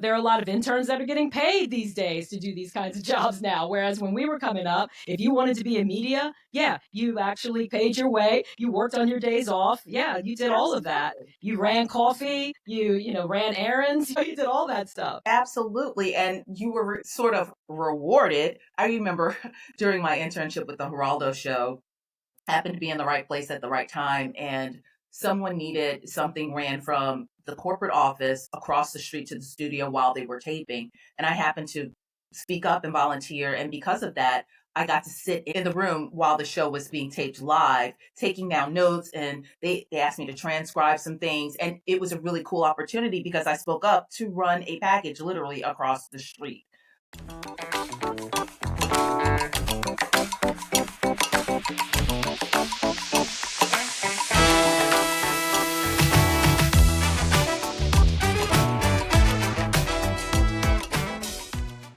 There are a lot of interns that are getting paid these days to do these kinds of jobs now. Whereas when we were coming up, if you wanted to be in media, yeah, you actually paid your way. You worked on your days off. Yeah, you did all of that. You ran coffee. You ran errands. You did all that stuff. Absolutely. And you were sort of rewarded. I remember during my internship with the Geraldo Show, happened to be in the right place at the right time, and someone needed something ran from the corporate office across the street to the studio while they were taping, and I happened to speak up and volunteer, and because of that, I got to sit in the room while the show was being taped live, taking down notes, and they asked me to transcribe some things, and it was a really cool opportunity because I spoke up to run a package literally across the street.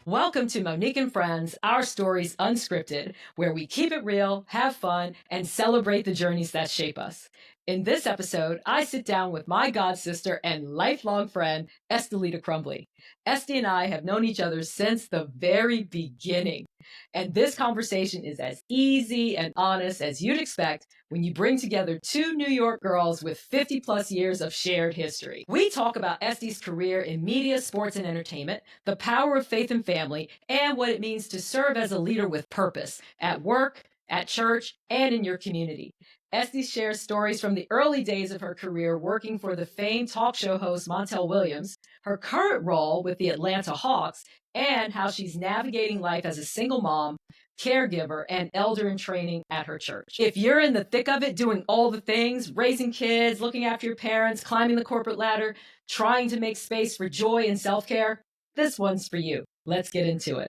Welcome to Monique and Friends, our stories unscripted, where we keep it real, have fun, and celebrate the journeys that shape us. In this episode, I sit down with my god sister and lifelong friend, Estilita Crumbley. Esti and I have known each other since the very beginning. And this conversation is as easy and honest as you'd expect when you bring together two New York girls with 50 plus years of shared history. We talk about Esti's career in media, sports, and entertainment, the power of faith and family, and what it means to serve as a leader with purpose at work, at church, and in your community. Esti shares stories from the early days of her career working for the famed talk show host Montel Williams, her current role with the Atlanta Hawks, and how she's navigating life as a single mom, caregiver, and elder in training at her church. If you're in the thick of it, doing all the things, raising kids, looking after your parents, climbing the corporate ladder, trying to make space for joy and self-care, this one's for you. Let's get into it.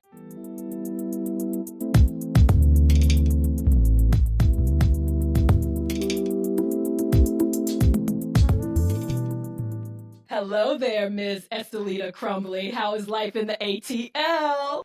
Hello there, Ms. Estilita Crumbley. How is life in the ATL?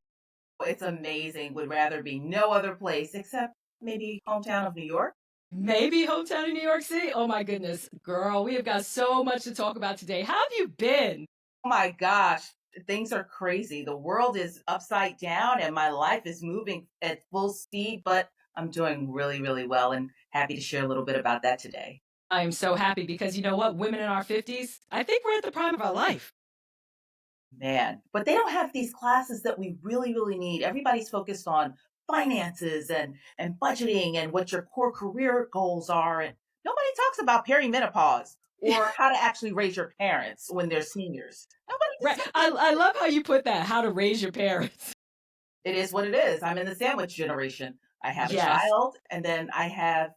It's amazing. Would rather be no other place except maybe hometown of New York. Maybe hometown in New York City? Oh my goodness, girl, we have got so much to talk about today. How have you been? Oh my gosh, things are crazy. The world is upside down and my life is moving at full speed, but I'm doing really, really well and happy to share a little bit about that today. I am so happy because you know what? Women in our 50s, I think we're at the prime of our life. Man, but they don't have these classes that we really, really need. Everybody's focused on finances and budgeting and what your core career goals are, and nobody talks about perimenopause or how to actually raise your parents when they're seniors. Nobody Right. I love how you put that, how to raise your parents. It is what it is. I'm in the sandwich generation. I have a Yes. child, and then I have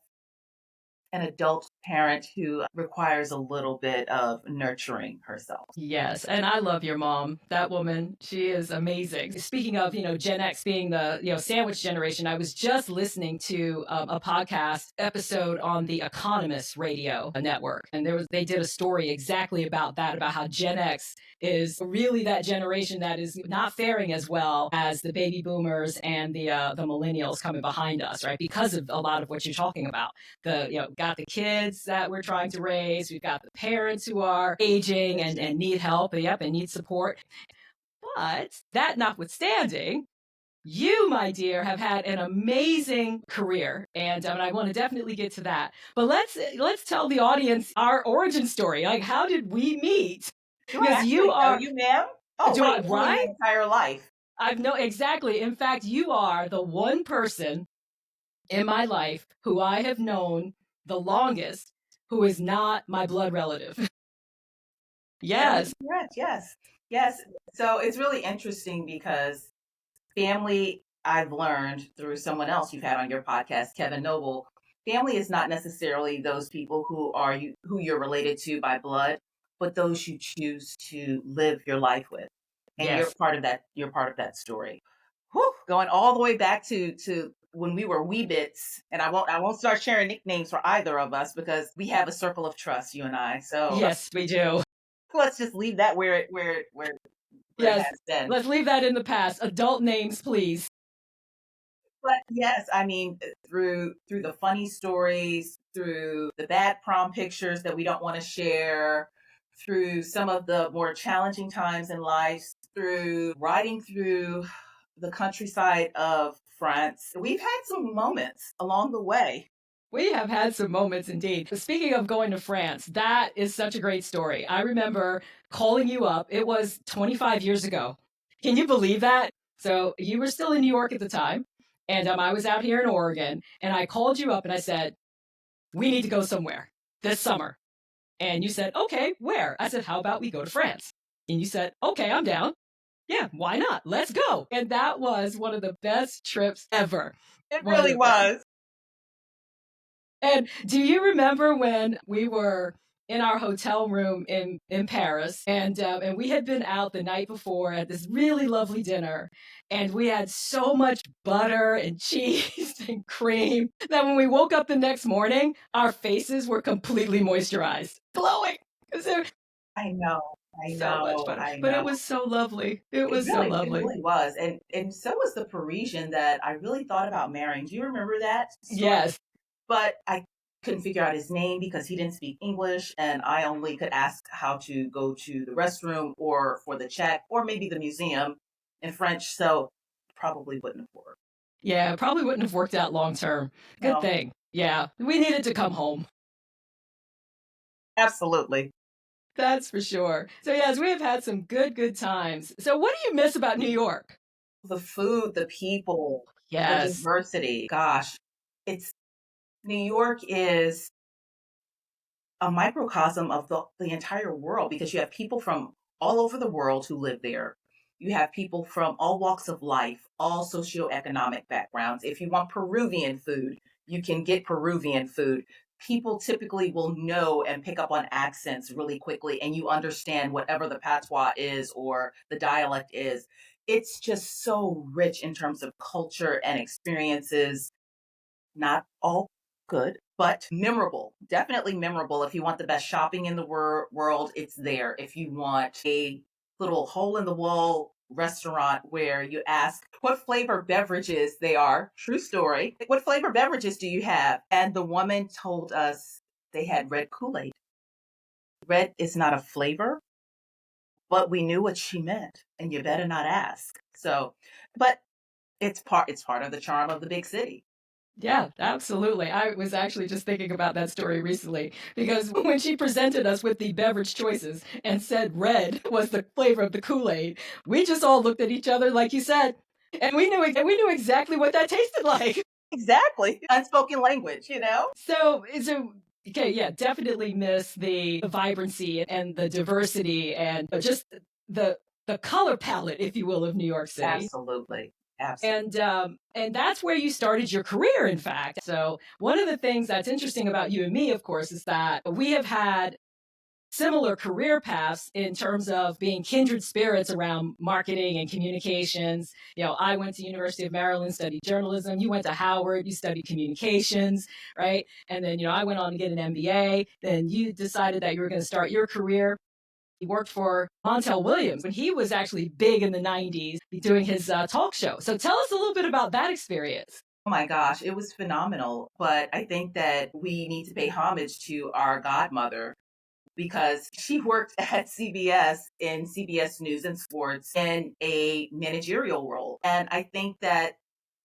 an adult parent who requires a little bit of nurturing herself. Yes, and I love your mom. That woman, she is amazing. Speaking of, Gen X being the, sandwich generation, I was just listening to a podcast episode on the Economist radio network, and they did a story exactly about that, about how Gen X is really that generation that is not faring as well as the baby boomers and the millennials coming behind us, right? Because of a lot of what you're talking about. Got the kids that we're trying to raise. We've got the parents who are aging and need help. And need support. But that notwithstanding, you, my dear, have had an amazing career, and I want to definitely get to that. But let's tell the audience our origin story. Like, how did we meet? Because you are you, ma'am. Oh, do wait, I, right? Your entire life. I've no exactly. In fact, you are the one person in my life who I have known the longest who is not my blood relative. Yes. Correct. Yes. Yes. So it's really interesting because family, I've learned through someone else you've had on your podcast, Kevin Noble, family is not necessarily those people who you're related to by blood, but those you choose to live your life with. And Yes. You're part of that story. Whew, going all the way back to when we were wee bits, and I won't start sharing nicknames for either of us because we have a circle of trust, you and I. So yes, we do. Let's just leave that where it Yes, has been. let's leave that in the past. Adult names, please. But yes, I mean, through the funny stories, through the bad prom pictures that we don't want to share, through some of the more challenging times in life, through riding through the countryside of France. We've had some moments along the way. We have had some moments indeed. Speaking of going to France, that is such a great story. I remember calling you up. It was 25 years ago. Can you believe that? So you were still in New York at the time, and I was out here in Oregon, and I called you up and I said, we need to go somewhere this summer. And you said, okay, where? I said, how about we go to France? And you said, okay, I'm down. Yeah, why not? Let's go. And that was one of the best trips ever. It One of really the best. was. And do you remember when we were in our hotel room in Paris, and we had been out the night before at this really lovely dinner, and we had so much butter and cheese and cream that when we woke up the next morning, our faces were completely moisturized, glowing. 'Cause there was I know. I so much know. butter, I but it know. was so lovely. It was so It lovely. really was. And so was the Parisian that I really thought about marrying. Do you remember that story? Yes. But I couldn't figure out his name because he didn't speak English, and I only could ask how to go to the restroom or for the check or maybe the museum in French. So probably wouldn't have worked. Yeah, probably wouldn't have worked out long term. Good No, thing. Yeah, we needed to come home. absolutely. That's for sure. So, yes, we have had some good times. So, what do you miss about New York? The food, the people, the Yes. diversity. Gosh, it's New York is a microcosm of the entire world because you have people from all over the world who live there. You have people from all walks of life, all socioeconomic backgrounds. If you want Peruvian food, you can get Peruvian food. People typically will know and pick up on accents really quickly, and you understand whatever the patois is or the dialect is. It's just so rich in terms of culture and experiences, not all good, but memorable. Definitely memorable. If you want the best shopping in the world, it's there. If you want a little hole in the wall restaurant where you ask what flavor beverages they are, true story. What flavor beverages do you have? And the woman told us they had red Kool-Aid. Red is not a flavor, but we knew what she meant, and you better not ask. So, but it's part of the charm of the big city. Yeah, absolutely. I was actually just thinking about that story recently because when she presented us with the beverage choices and said red was the flavor of the Kool-Aid, we just all looked at each other like you said, and we knew exactly what that tasted like. Exactly. Unspoken language. So okay, yeah, definitely miss the vibrancy and the diversity and just the the color palette, if you will, of New York City. Absolutely. Absolutely. And that's where you started your career, in fact. So one of the things that's interesting about you and me, of course, is that we have had similar career paths in terms of being kindred spirits around marketing and communications. You know, I went to University of Maryland, studied journalism. You went to Howard, you studied communications, right? And then, I went on to get an MBA. Then you decided that you were going to start your career. He worked for Montel Williams when he was actually big in the 90s doing his talk show. So tell us a little bit about that experience. Oh my gosh, it was phenomenal. But I think that we need to pay homage to our godmother because she worked at CBS in CBS News and Sports in a managerial role. And I think that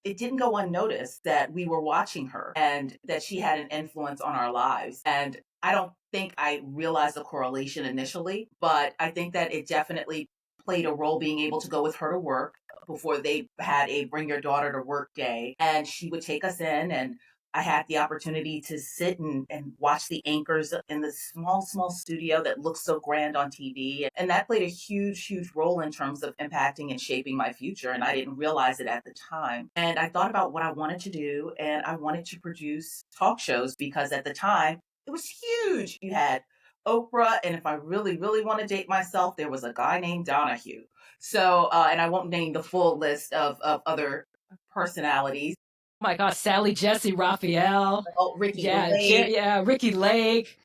it didn't go unnoticed that we were watching her and that she had an influence on our lives. And I don't think I realized the correlation initially, but I think that it definitely played a role being able to go with her to work before they had a bring your daughter to work day. And she would take us in, and I had the opportunity to sit and watch the anchors in the small studio that looks so grand on TV. And that played a huge role in terms of impacting and shaping my future. And I didn't realize it at the time. And I thought about what I wanted to do, and I wanted to produce talk shows because at the time it was huge. You had Oprah, and if I really want to date myself, there was a guy named Donahue. So, and I won't name the full list of other personalities. Oh my gosh, Sally Jesse Raphael. Oh, Ricky Yeah, Lake. yeah, Ricky Lake.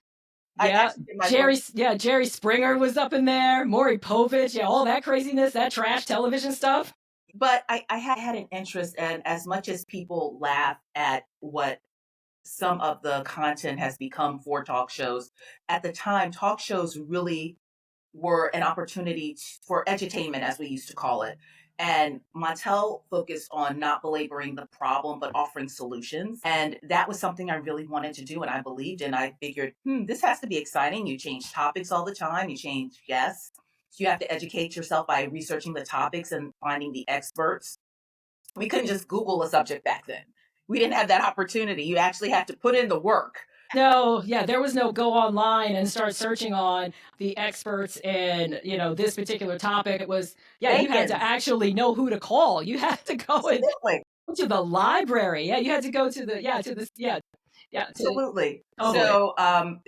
I Yeah, actually did my first. Jerry Springer was up in there. Maury Povich. Yeah, all that craziness, that trash television stuff. But I had an interest, and as much as people laugh at what some of the content has become for talk shows. At the time, talk shows really were an opportunity for edutainment, as we used to call it. And Montel focused on not belaboring the problem, but offering solutions. And that was something I really wanted to do. And I believed in. I figured, this has to be exciting. You change topics all the time, you change guests. So you have to educate yourself by researching the topics and finding the experts. We couldn't just Google a subject back then. We didn't have that opportunity. You actually had to put in the work. No, yeah, there was no go online and start searching on the experts in, this particular topic. It was, yeah, you had to Bacon. actually know who to call. You had to go Absolutely. to the library. Yeah, you had to go to the, yeah, to the, yeah, yeah, to Absolutely. totally. So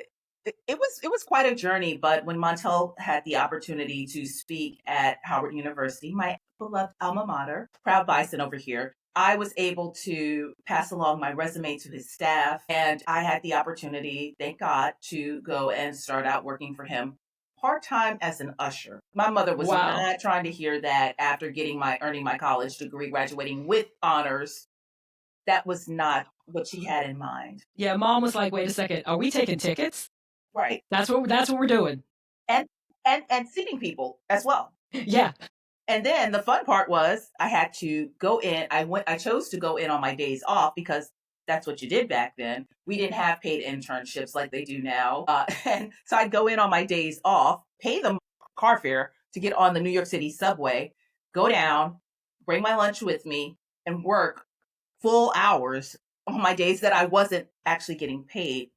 it was quite a journey, but when Montel had the opportunity to speak at Howard University, my beloved alma mater, proud bison over here, I was able to pass along my resume to his staff, and I had the opportunity, thank God, to go and start out working for him part-time as an usher. My mother was Wow. not trying to hear that after earning my college degree, graduating with honors. That was not what she had in mind. Yeah, mom was like, wait a second, are we taking tickets? Right. That's what we're doing. And and seating people as well. Yeah. And then the fun part was I had to go in. I chose to go in on my days off because that's what you did back then. We didn't have paid internships like they do now. And so I'd go in on my days off, pay them car fare to get on the New York City subway, go down, bring my lunch with me, and work full hours on my days that I wasn't actually getting paid.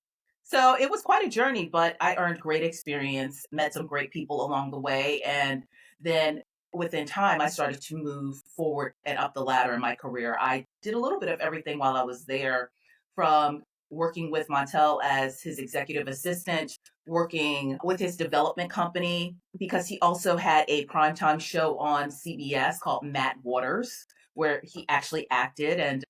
So it was quite a journey, but I earned great experience, met some great people along the way. And then within time, I started to move forward and up the ladder in my career. I did a little bit of everything while I was there, from working with Montel as his executive assistant, working with his development company, because he also had a primetime show on CBS called Matt Waters, where he actually acted. And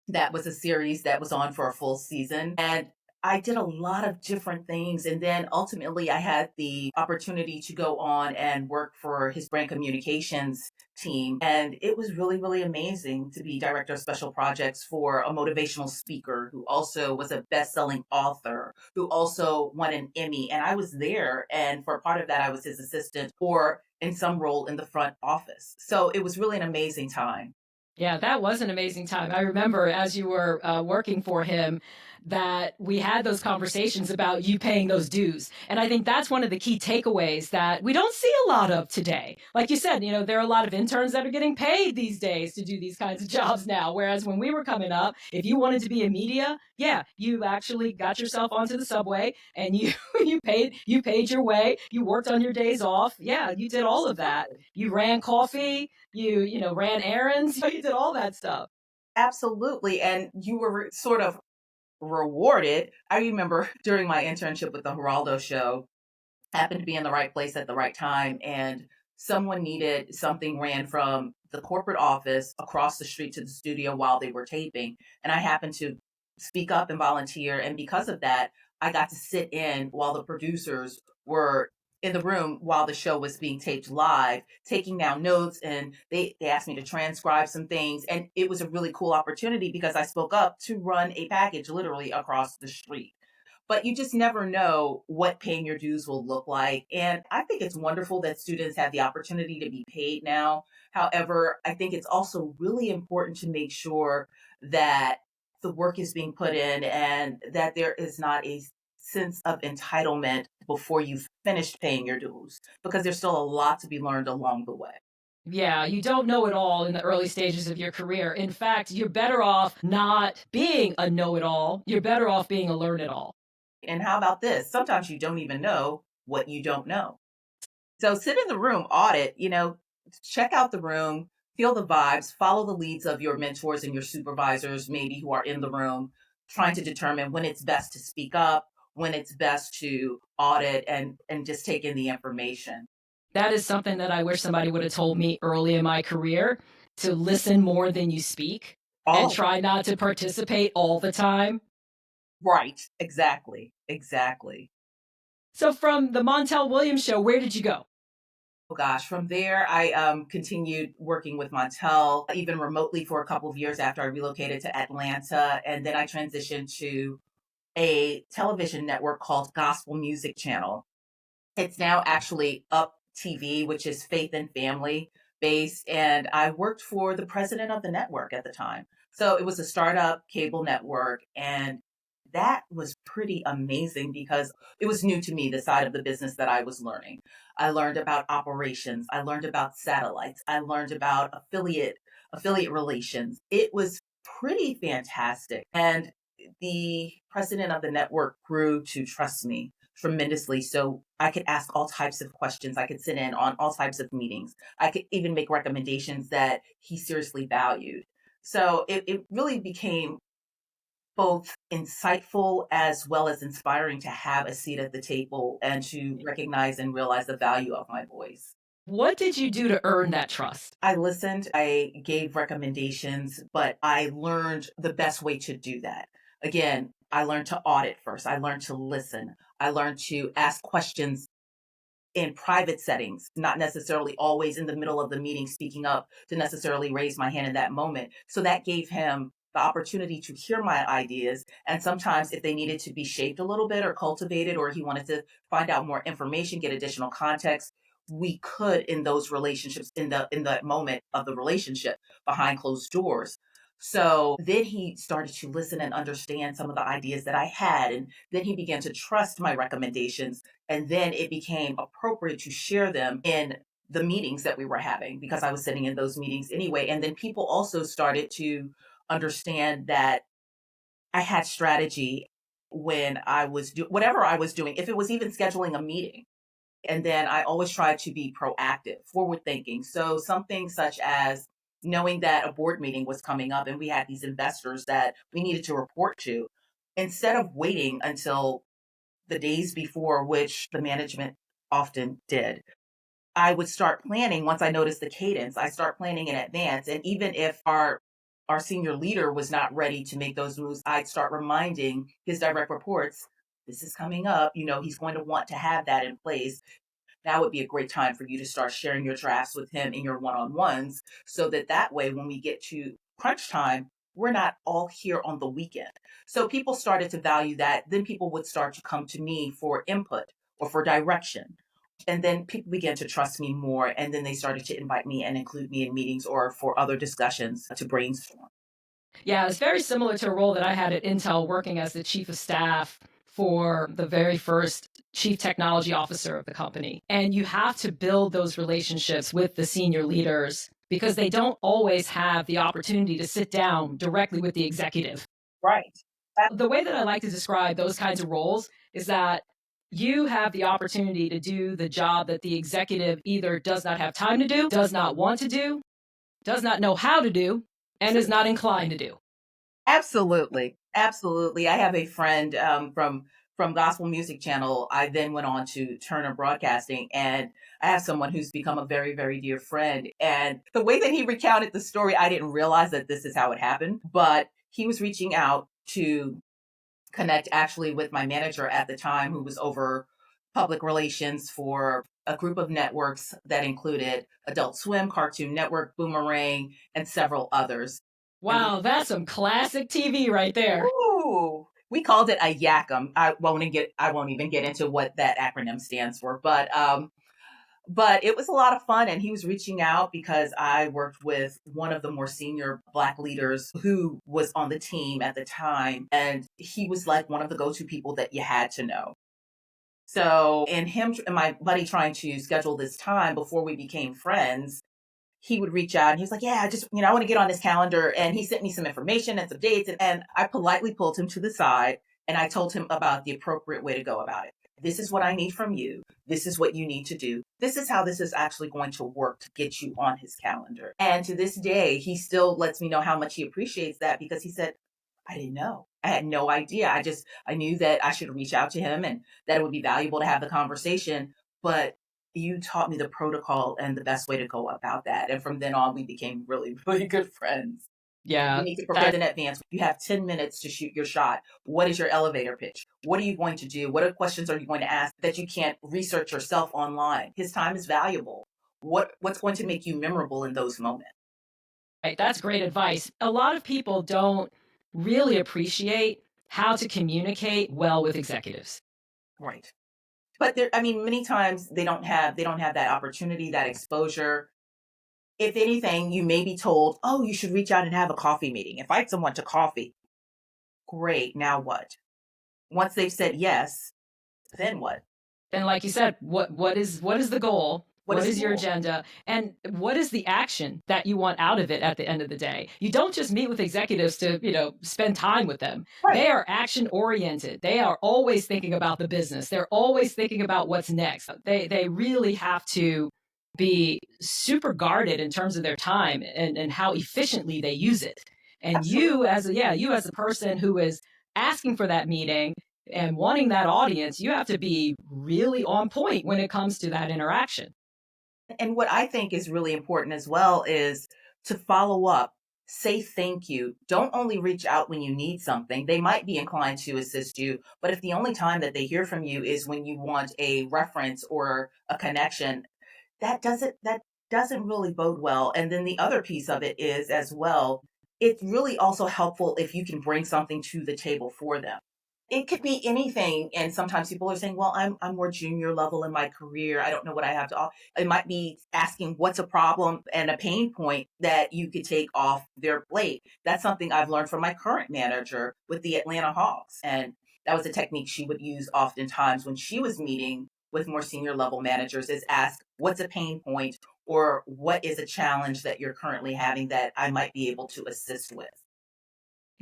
that was a series that was on for a full season. And I did a lot of different things. And then ultimately, I had the opportunity to go on and work for his brand communications team. And it was really, really amazing to be director of special projects for a motivational speaker who also was a best selling author, who also won an Emmy. And I was there. And for part of that, I was his assistant or in some role in the front office. So it was really an amazing time. Yeah, that was an amazing time. I remember as you were working for him that we had those conversations about you paying those dues. And I think that's one of the key takeaways that we don't see a lot of today. Like you said, there are a lot of interns that are getting paid these days to do these kinds of jobs now. Whereas when we were coming up, if you wanted to be in media, yeah, you actually got yourself onto the subway and you you paid your way. You worked on your days off. Yeah, you did all of that. You ran coffee, you ran errands, you did all that stuff. Absolutely. And you were sort of rewarded. I remember during my internship with the Geraldo Show, happened to be in the right place at the right time, and someone needed something ran from the corporate office across the street to the studio while they were taping. And I happened to speak up and volunteer. And because of that, I got to sit in while the producers were in the room while the show was being taped live, taking down notes. And they asked me to transcribe some things. And it was a really cool opportunity because I spoke up to run a package literally across the street. But you just never know what paying your dues will look like. And I think it's wonderful that students have the opportunity to be paid now. However, I think it's also really important to make sure that the work is being put in and that there is not a sense of entitlement before you've finished paying your dues, because there's still a lot to be learned along the way. Yeah, you don't know it all in the early stages of your career. In fact, you're better off not being a know it all. You're better off being a learn it all. And how about this? Sometimes you don't even know what you don't know. So sit in the room, audit, check out the room, feel the vibes, follow the leads of your mentors and your supervisors, maybe who are in the room, trying to determine when it's best to speak up, when it's best to audit and just take in the information. That is something that I wish somebody would have told me early in my career, to listen more than you speak and Oh, try not to participate all the time. right. Exactly. Exactly. So from the Montel Williams show, where did you go? Oh gosh, from there, I continued working with Montel, even remotely for a couple of years after I relocated to Atlanta. And then I transitioned to a television network called Gospel Music Channel. It's now actually Up TV, which is faith and family based. And I worked for the president of the network at the time. So it was a startup cable network. And that was pretty amazing because it was new to me, the side of the business that I was learning. I learned about operations. I learned about satellites. I learned about affiliate relations. It was pretty fantastic. And the president of the network grew to trust me tremendously. So I could ask all types of questions. I could sit in on all types of meetings. I could even make recommendations that he seriously valued. So it really became both insightful as well as inspiring to have a seat at the table and to recognize and realize the value of my voice. What did you do to earn that trust? I listened, I gave recommendations, but I learned the best way to do that. Again, I learned to audit first. I learned to listen. I learned to ask questions in private settings, not necessarily always in the middle of the meeting speaking up to necessarily raise my hand in that moment. So that gave him the opportunity to hear my ideas. And sometimes if they needed to be shaped a little bit or cultivated, or he wanted to find out more information, get additional context, we could in those relationships, in the moment of the relationship behind closed doors. So then he started to listen and understand some of the ideas that I had. And then he began to trust my recommendations, and then it became appropriate to share them in the meetings that we were having because I was sitting in those meetings anyway. And then people also started to understand that I had strategy when I was whatever I was doing, if it was even scheduling a meeting. And then I always tried to be proactive, forward thinking. So something such as knowing that a board meeting was coming up and we had these investors that we needed to report to, instead of waiting until the days before, which the management often did, I would start planning once I noticed the cadence. I start planning in advance. And even if our senior leader was not ready to make those moves, I'd start reminding his direct reports, this is coming up. He's going to want to have that in place. Now would be a great time for you to start sharing your drafts with him in your one-on-ones so that way when we get to crunch time, we're not all here on the weekend. So people started to value that. Then people would start to come to me for input or for direction. And then people began to trust me more. And then they started to invite me and include me in meetings or for other discussions to brainstorm. Yeah, it's very similar to a role that I had at Intel working as the chief of staff for the very first chief technology officer of the company. And you have to build those relationships with the senior leaders because they don't always have the opportunity to sit down directly with the executive. Right. The way that I like to describe those kinds of roles is that you have the opportunity to do the job that the executive either does not have time to do, does not want to do, does not know how to do, and is not inclined to do. Absolutely. Absolutely. I have a friend from Gospel Music Channel. I then went on to Turner Broadcasting, and I have someone who's become a very, very dear friend. And the way that he recounted the story, I didn't realize that this is how it happened, but he was reaching out to connect actually with my manager at the time, who was over public relations for a group of networks that included Adult Swim, Cartoon Network, Boomerang, and several others. Wow, that's some classic TV right there. Ooh, we called it a YACM. I won't even get into what that acronym stands for, but it was a lot of fun. And he was reaching out because I worked with one of the more senior Black leaders who was on the team at the time, and he was like one of the go-to people that you had to know. So, and him and my buddy trying to schedule this time before we became friends, he would reach out and he was like, yeah, I want to get on this calendar. And he sent me some information and some dates. And I politely pulled him to the side and I told him about the appropriate way to go about it. This is what I need from you. This is what you need to do. This is how this is actually going to work to get you on his calendar. And to this day, he still lets me know how much he appreciates that because he said, I didn't know. I had no idea. I knew that I should reach out to him and that it would be valuable to have the conversation. But you taught me the protocol and the best way to go about that. And from then on, we became really, really good friends. You Yeah. need to prepare in advance. You have 10 minutes to shoot your shot. What is your elevator pitch? What are you going to do? What questions are you going to ask that you can't research yourself online? His time is valuable. what's going to make you memorable in those moments. Right, that's great advice. A lot of people don't really appreciate how to communicate well with executives. Right. But there, I mean, many times they don't have that opportunity, that exposure. If anything, you may be told, "Oh, you should reach out and have a coffee meeting. Invite someone to coffee." Great. Now what? Once they've said yes, then what? And like you said, what is the goal? What What is the is your goal? agenda? And what is the action that you want out of it at the end of the day? You don't just meet with executives to, spend time with them. Right. They are action oriented. They are always thinking about the business. They're always thinking about what's next. They really have to be super guarded in terms of their time and how efficiently they use it. And you Absolutely. as a yeah, you as a person who is asking for that meeting and wanting that audience, you have to be really on point when it comes to that interaction. And what I think is really important as well is to follow up, say thank you. Don't only reach out when you need something. They might be inclined to assist you, but if the only time that they hear from you is when you want a reference or a connection, that doesn't really bode well. And then the other piece of it is as well, it's really also helpful if you can bring something to the table for them. It could be anything, and sometimes people are saying, "Well, I'm more junior level in my career. I don't know what I have to offer." It might be asking what's a problem and a pain point that you could take off their plate. That's something I've learned from my current manager with the Atlanta Hawks, and that was a technique she would use oftentimes when she was meeting with more senior level managers is ask, "What's a pain point?" or "What is a challenge that you're currently having that I might be able to assist with?"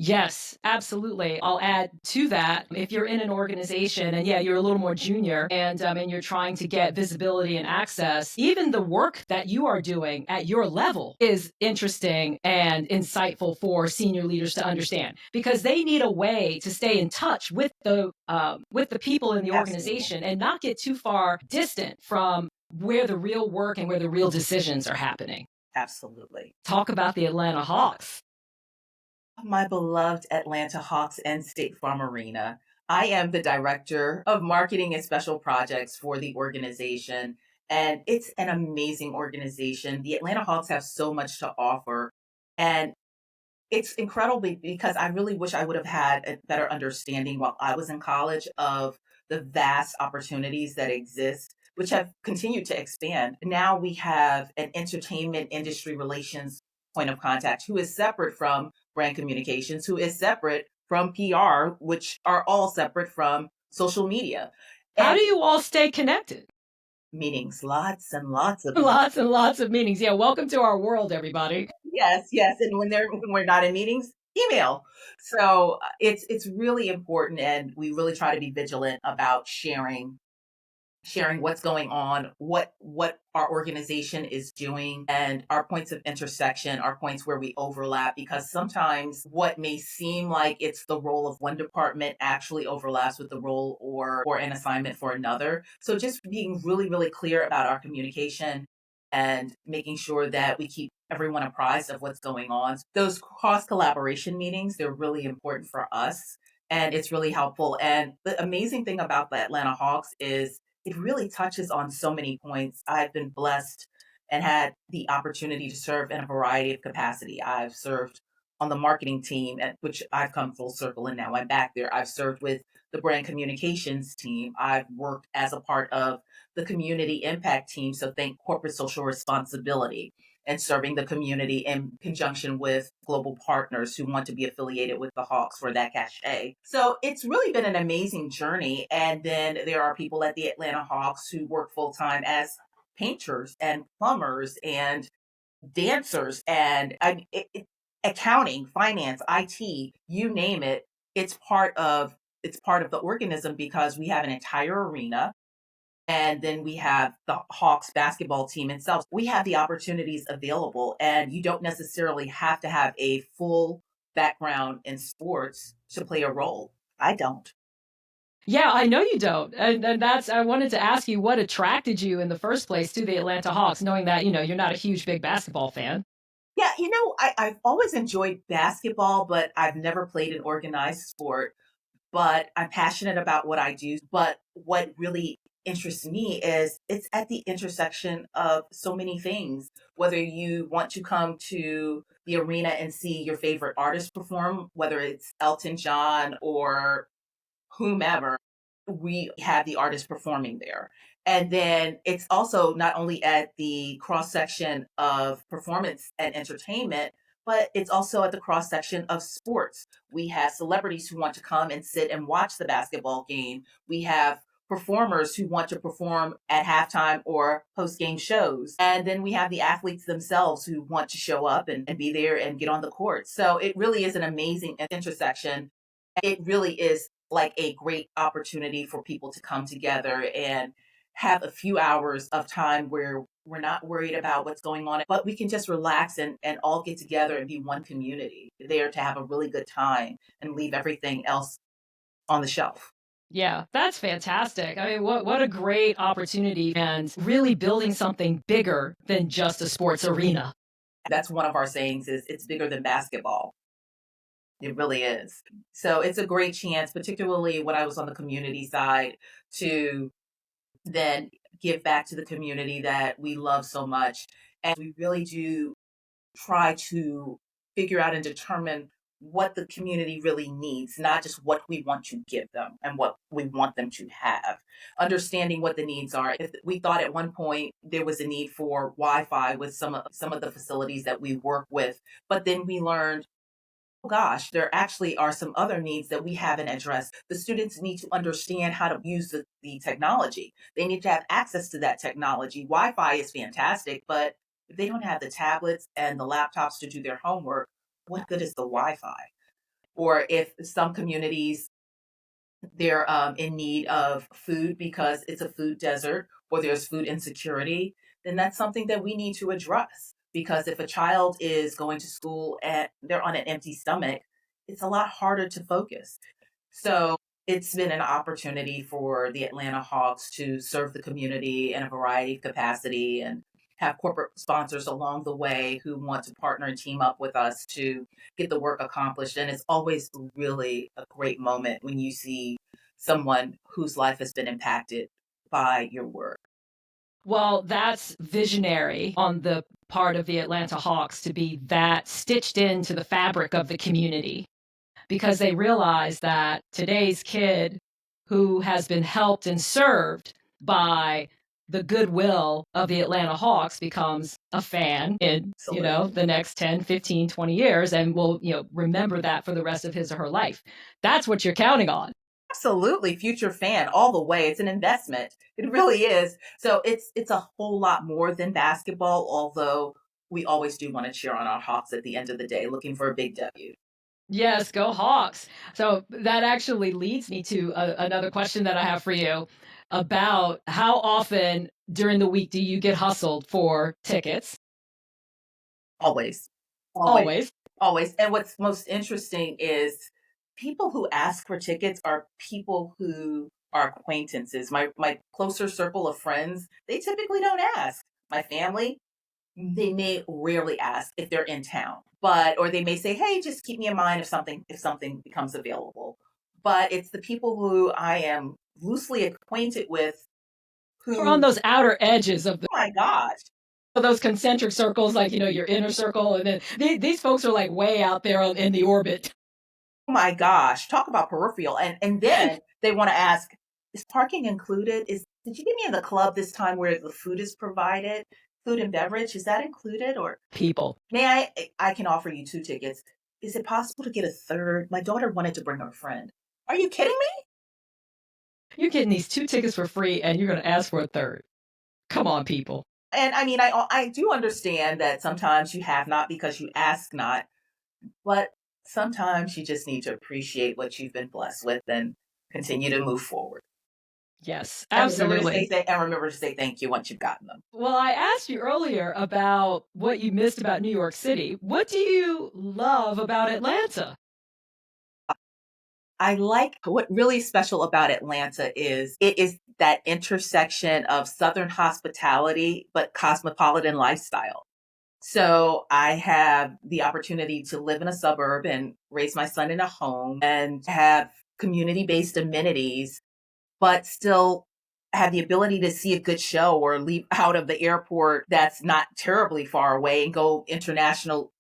Yes, absolutely. I'll add to that if you're in an organization and yeah, you're a little more junior and you're trying to get visibility and access, even the work that you are doing at your level is interesting and insightful for senior leaders to understand because they need a way to stay in touch with the people in the Absolutely. organization and not get too far distant from where the real work and where the real decisions are happening. Absolutely. Talk about the Atlanta Hawks. My beloved Atlanta Hawks and State Farm Arena. I am the director of marketing and special projects for the organization, and it's an amazing organization. The Atlanta Hawks have so much to offer, and it's incredibly because I really wish I would have had a better understanding while I was in college of the vast opportunities that exist, which have continued to expand. Now we have an entertainment industry relations point of contact who is separate from brand communications, who is separate from PR, which are all separate from social media. How And do you all stay connected? meetings, lots and lots of meetings. Lots and lots of meetings. Yeah, welcome to our world, everybody. Yes, yes, and when we're not in meetings, email. So, it's really important, and we really try to be vigilant about sharing what's going on, what our organization is doing, and our points of intersection, our points where we overlap, because sometimes what may seem like it's the role of one department actually overlaps with the role or an assignment for another. So just being really, really clear about our communication and making sure that we keep everyone apprised of what's going on. Those cross collaboration meetings, they're really important for us. And it's really helpful. And the amazing thing about the Atlanta Hawks is it really touches on so many points. I've been blessed and had the opportunity to serve in a variety of capacity. I've served on the marketing team, at which I've come full circle and now I'm back there. I've served with the brand communications team. I've worked as a part of the community impact team, so think corporate social responsibility and serving the community in conjunction with global partners who want to be affiliated with the Hawks for that cachet. So it's really been an amazing journey. And then there are people at the Atlanta Hawks who work full time as painters and plumbers and dancers and accounting, finance, IT, you name it. It's part of it's part of the organism because we have an entire arena and then we have the Hawks basketball team itself. We have the opportunities available, and you don't necessarily have to have a full background in sports to play a role. I don't. Yeah, I know you don't. And that's, I wanted to ask you what attracted you in the first place to the Atlanta Hawks, knowing that, you're not a huge, big basketball fan. Yeah, I've always enjoyed basketball, but I've never played an organized sport. But I'm passionate about what I do. But what really interests me is it's at the intersection of so many things. Whether you want to come to the arena and see your favorite artist perform, whether it's Elton John or whomever, we have the artist performing there. And then it's also not only at the cross section of performance and entertainment, but it's also at the cross section of sports. We have celebrities who want to come and sit and watch the basketball game. We have performers who want to perform at halftime or post game shows. And then we have the athletes themselves who want to show up and be there and get on the court. So it really is an amazing intersection. It really is like a great opportunity for people to come together and have a few hours of time where we're not worried about what's going on, but we can just relax and all get together and be one community there to have a really good time and leave everything else on the shelf. Yeah, that's fantastic. I mean, what a great opportunity and really building something bigger than just a sports arena. That's one of our sayings is it's bigger than basketball. It really is. So it's a great chance, particularly when I was on the community side, to then give back to the community that we love so much. And we really do try to figure out and determine what the community really needs, not just what we want to give them and what we want them to have. Understanding what the needs are. If we thought at one point there was a need for Wi-Fi with some of the facilities that we work with, but then we learned, oh gosh, there actually are some other needs that we haven't addressed. The students need to understand how to use the technology. They need to have access to that technology. Wi Fi is fantastic, but if they don't have the tablets and the laptops to do their homework, what good is the Wi Fi? Or if some communities they're in need of food because it's a food desert or there's food insecurity, then that's something that we need to address. Because if a child is going to school and they're on an empty stomach, it's a lot harder to focus. So it's been an opportunity for the Atlanta Hawks to serve the community in a variety of capacity and have corporate sponsors along the way who want to partner and team up with us to get the work accomplished. And it's always really a great moment when you see someone whose life has been impacted by your work. Well, that's visionary on the part of the Atlanta Hawks to be that stitched into the fabric of the community because they realize that today's kid who has been helped and served by the goodwill of the Atlanta Hawks becomes a fan in, Absolutely. the next 10, 15, 20 years and will, remember that for the rest of his or her life. That's what you're counting on. Absolutely, future fan all the way. It's an investment. It really is. So it's a whole lot more than basketball, although we always do want to cheer on our Hawks at the end of the day, looking for a big W. Yes, go Hawks. So that actually leads me to another question that I have for you about how often during the week do you get hustled for tickets? Always. Always. Always. Always. And what's most interesting is people who ask for tickets are people who are acquaintances. My closer circle of friends, they typically don't ask. My family, they may rarely ask if they're in town, but or they may say, "Hey, just keep me in mind if something becomes available." But it's the people who I am loosely acquainted with We're on who, those outer edges of oh my gosh, those concentric circles, like, your inner circle. And then these folks are like way out there in the orbit. oh my gosh, talk about peripheral. And then they want to ask, is parking included? Is did you get me in the club this time where the food is provided? Food and beverage, is that included? Or People. may I can offer you 2 tickets. Is it possible to get a third? My daughter wanted to bring her friend. Are you kidding me? You're getting these 2 tickets for free and you're going to ask for a third. Come on, people. And I mean, I do understand that sometimes you have not because you ask not, but sometimes you just need to appreciate what you've been blessed with and continue to move forward. Yes, And remember to absolutely. say thank you once you've gotten them. Well, I asked you earlier about what you missed about New York City. What do you love about Atlanta? I like what really special about Atlanta is it is that intersection of Southern hospitality, but cosmopolitan lifestyle. So I have the opportunity to live in a suburb and raise my son in a home and have community based amenities, but still have the ability to see a good show or leave out of the airport that's not terribly far away and go international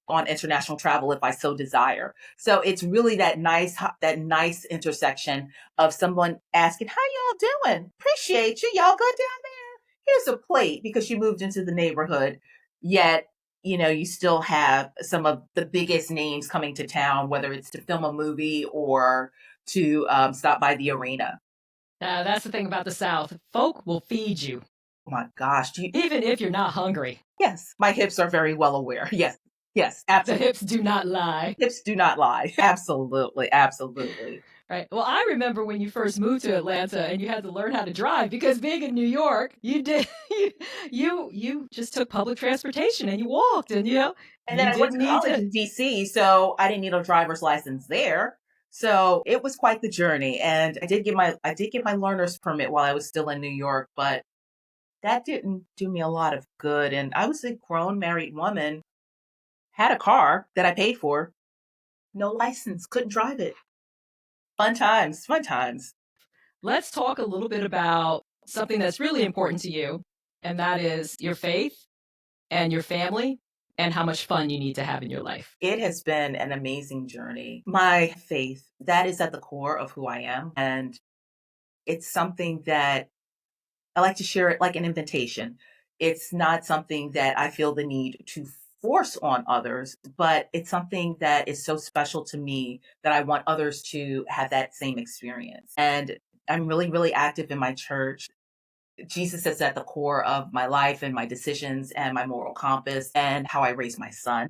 travel if I so desire. So it's really that nice intersection of someone asking, "How y'all doing? Appreciate you. Y'all good down there? Here's a plate," because you moved into the neighborhood. Yet, you still have some of the biggest names coming to town, whether it's to film a movie or to stop by the arena. That's the thing about the South. Folk will feed you, Oh my gosh. even if you're not hungry. Yes, my hips are very well aware. Yes, yes, The absolutely. hips do not lie. Hips do not lie. Absolutely, absolutely. Right. Well, I remember when you first moved to Atlanta and you had to learn how to drive because being in New York, you did you just took public transportation and you walked and And then you I went didn't to need college to. in DC, so I didn't need a driver's license there. So it was quite the journey. And I did get my learner's permit while I was still in New York, but that didn't do me a lot of good. And I was a grown married woman, had a car that I paid for, no license, couldn't drive it. Fun times, fun times. Let's talk a little bit about something that's really important to you, and that is your faith and your family and how much fun you need to have in your life. It has been an amazing journey. My faith, that is at the core of who I am. And it's something that I like to share it like an invitation. It's not something that I feel the need to force on others, but it's something that is so special to me that I want others to have that same experience. And I'm really, really active in my church. Jesus is at the core of my life and my decisions and my moral compass and how I raise my son,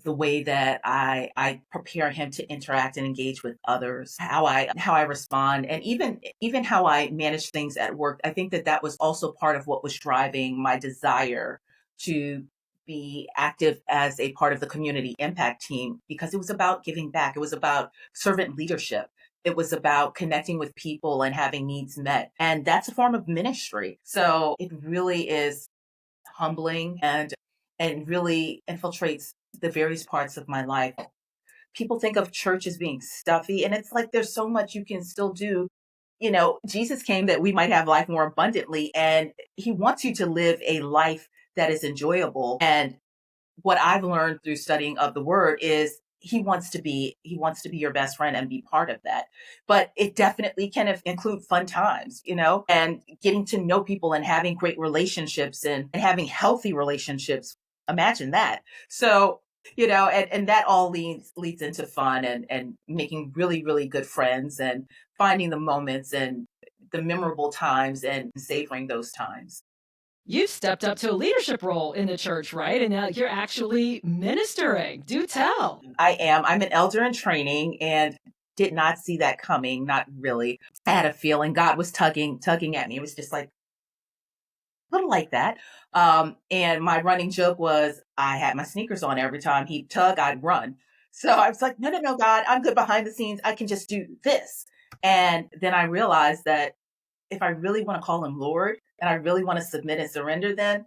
the way that I prepare him to interact and engage with others, how I respond, and even how I manage things at work. I think that was also part of what was driving my desire to be active as a part of the community impact team, because it was about giving back. It was about servant leadership. It was about connecting with people and having needs met. And that's a form of ministry. So it really is humbling and really infiltrates the various parts of my life. People think of church as being stuffy, and it's like there's so much you can still do. Jesus came that we might have life more abundantly, and he wants you to live a life that is enjoyable. And what I've learned through studying of the word is he wants to be your best friend and be part of that. But it definitely can include fun times, and getting to know people and having great relationships and having healthy relationships. Imagine that. So, and that all leads into fun and making really, really good friends and finding the moments and the memorable times and savoring those times. You stepped up to a leadership role in the church, right? And now you're actually ministering. Do tell. I am. I'm an elder in training and did not see that coming. Not really. I had a feeling God was tugging at me. It was just like a little like that. And my running joke was I had my sneakers on every time he'd tug, I'd run. So I was like, no, no, no, God, I'm good behind the scenes. I can just do this. And then I realized that if I really want to call him Lord and I really want to submit and surrender, then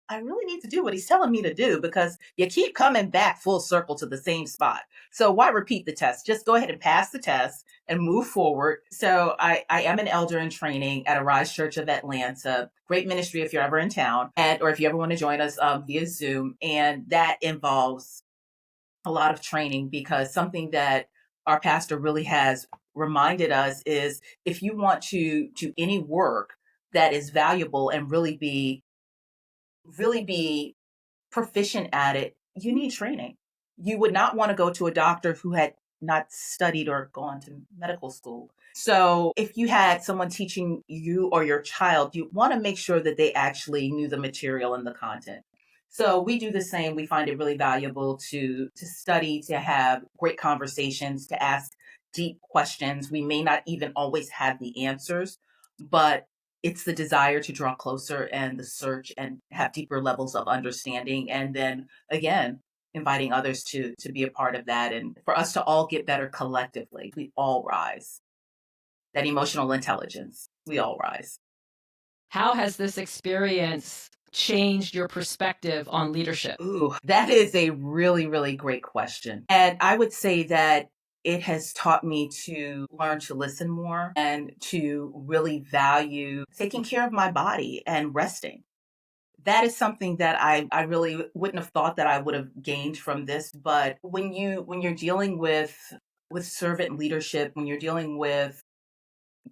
I really need to do what he's telling me to do, because you keep coming back full circle to the same spot. So why repeat the test? Just go ahead and pass the test and move forward. So I am an elder in training at Arise Church of Atlanta. Great ministry if you're ever in town, or if you ever want to join us via Zoom. And that involves a lot of training, because something that our pastor really has reminded us is if you want to do any work that is valuable and really be proficient at it, you need training. You would not want to go to a doctor who had not studied or gone to medical school. So if you had someone teaching you or your child, you want to make sure that they actually knew the material and the content. So we do the same. We find it really valuable to study, to have great conversations, to ask deep questions. We may not even always have the answers, but it's the desire to draw closer and the search and have deeper levels of understanding. And then again, inviting others to be a part of that, and for us to all get better collectively. We all rise. That emotional intelligence, we all rise. How has this experience changed your perspective on leadership? Ooh, that is a really, really great question. And I would say that it has taught me to learn to listen more and to really value taking care of my body and resting. That is something that I really wouldn't have thought that I would have gained from this. But when you're dealing with servant leadership, when you're dealing with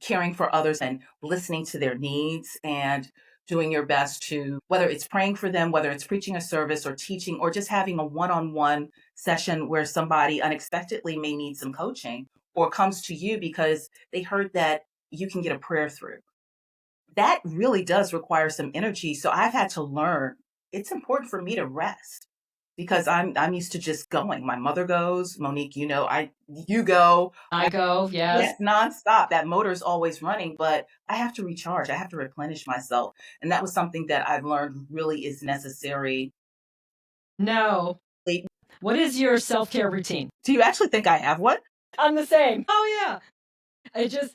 caring for others and listening to their needs and doing your best to, whether it's praying for them, whether it's preaching a service or teaching or just having a one-on-one session where somebody unexpectedly may need some coaching or comes to you because they heard that you can get a prayer through. That really does require some energy. So I've had to learn it's important for me to rest because I'm used to just going. My mother goes, Monique, you go. I go, yes. Yes, nonstop. That motor's always running, but I have to recharge. I have to replenish myself. And that was something that I've learned really is necessary. No. Wait, What is your self-care routine? do you actually think I have one? I'm the same. Oh yeah. I just,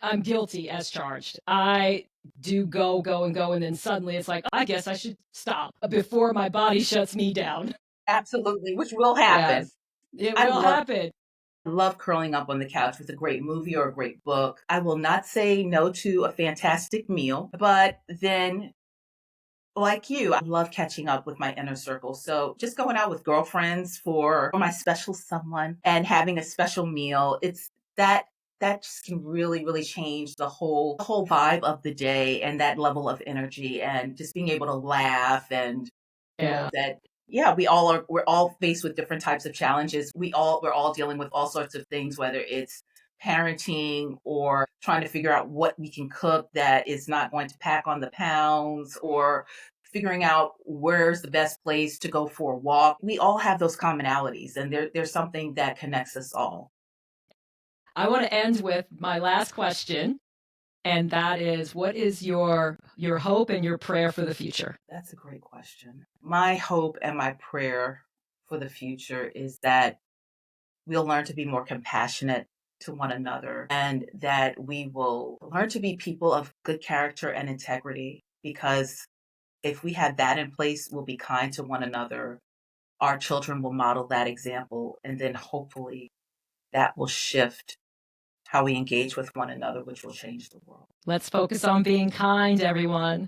I'm guilty as charged. I do go, and then suddenly it's like, I guess I should stop before my body shuts me down. Absolutely, which will happen. Yes, it I will love happen. love curling up on the couch with a great movie or a great book. I will not say no to a fantastic meal, but then like you, I love catching up with my inner circle. So just going out with girlfriends for my special someone and having a special meal, it's that just can really, really change the whole vibe of the day and that level of energy and just being able to laugh and know Yeah. that yeah, we're all faced with different types of challenges. We're all dealing with all sorts of things, whether it's parenting or trying to figure out what we can cook that is not going to pack on the pounds or figuring out where's the best place to go for a walk. We all have those commonalities and there's something that connects us all. I want to end with my last question, and that is, what is your hope and your prayer for the future? That's a great question. My hope and my prayer for the future is that we'll learn to be more compassionate to one another and that we will learn to be people of good character and integrity because if we have that in place, we'll be kind to one another. Our children will model that example, and then hopefully that will shift how we engage with one another, which will change the world. Let's focus on being kind, everyone.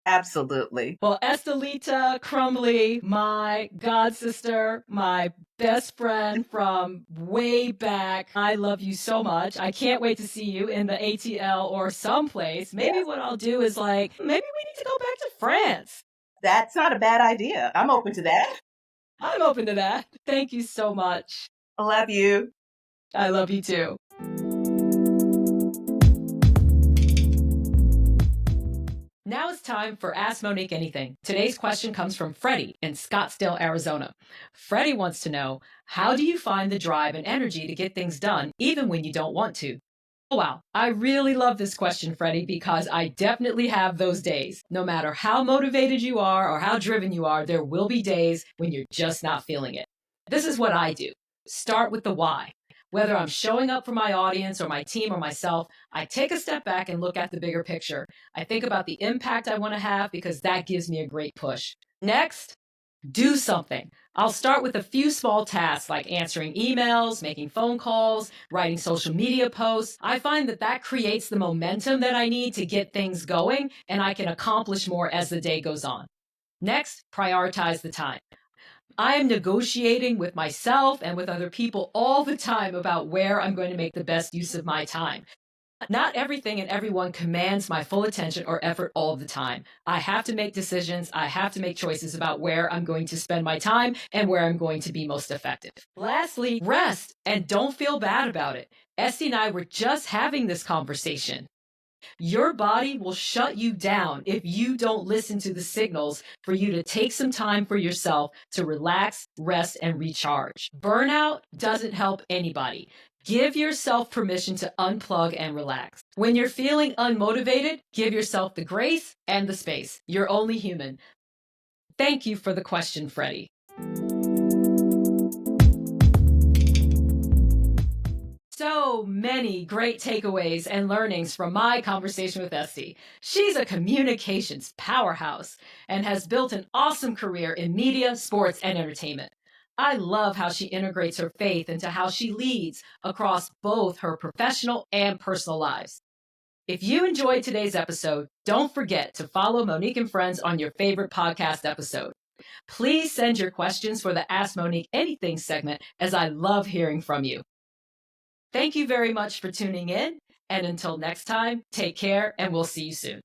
Absolutely. Well, Estilita Crumbley, my god sister, my best friend from way back. I love you so much. I can't wait to see you in the ATL or someplace. Maybe Yes. what I'll do is maybe we need to go back to France. That's not a bad idea. I'm open to that. I'm open to that. Thank you so much. I love you. I love you too. Now it's time for Ask Monique Anything. Today's question comes from Freddie in Scottsdale, Arizona. Freddie wants to know, how do you find the drive and energy to get things done, even when you don't want to? Oh, wow. I really love this question, Freddie, because I definitely have those days. No matter how motivated you are or how driven you are, there will be days when you're just not feeling it. This is what I do. Start with the why. Whether I'm showing up for my audience or my team or myself, I take a step back and look at the bigger picture. I think about the impact I want to have because that gives me a great push. Next, do something. I'll start with a few small tasks like answering emails, making phone calls, writing social media posts. I find that creates the momentum that I need to get things going, and I can accomplish more as the day goes on. Next, prioritize the time. I am negotiating with myself and with other people all the time about where I'm going to make the best use of my time. Not everything and everyone commands my full attention or effort all the time. I have to make decisions. I have to make choices about where I'm going to spend my time and where I'm going to be most effective. Lastly, rest and don't feel bad about it. Esti and I were just having this conversation. Your body will shut you down if you don't listen to the signals for you to take some time for yourself to relax, rest, and recharge. Burnout doesn't help anybody. Give yourself permission to unplug and relax. When you're feeling unmotivated, give yourself the grace and the space. You're only human. Thank you for the question, Freddie. So many great takeaways and learnings from my conversation with Esti. She's a communications powerhouse and has built an awesome career in media, sports, and entertainment. I love how she integrates her faith into how she leads across both her professional and personal lives. If you enjoyed today's episode, don't forget to follow Monique and Friends on your favorite podcast episode. Please send your questions for the Ask Monique Anything segment, as I love hearing from you. Thank you very much for tuning in, and until next time, take care, and we'll see you soon.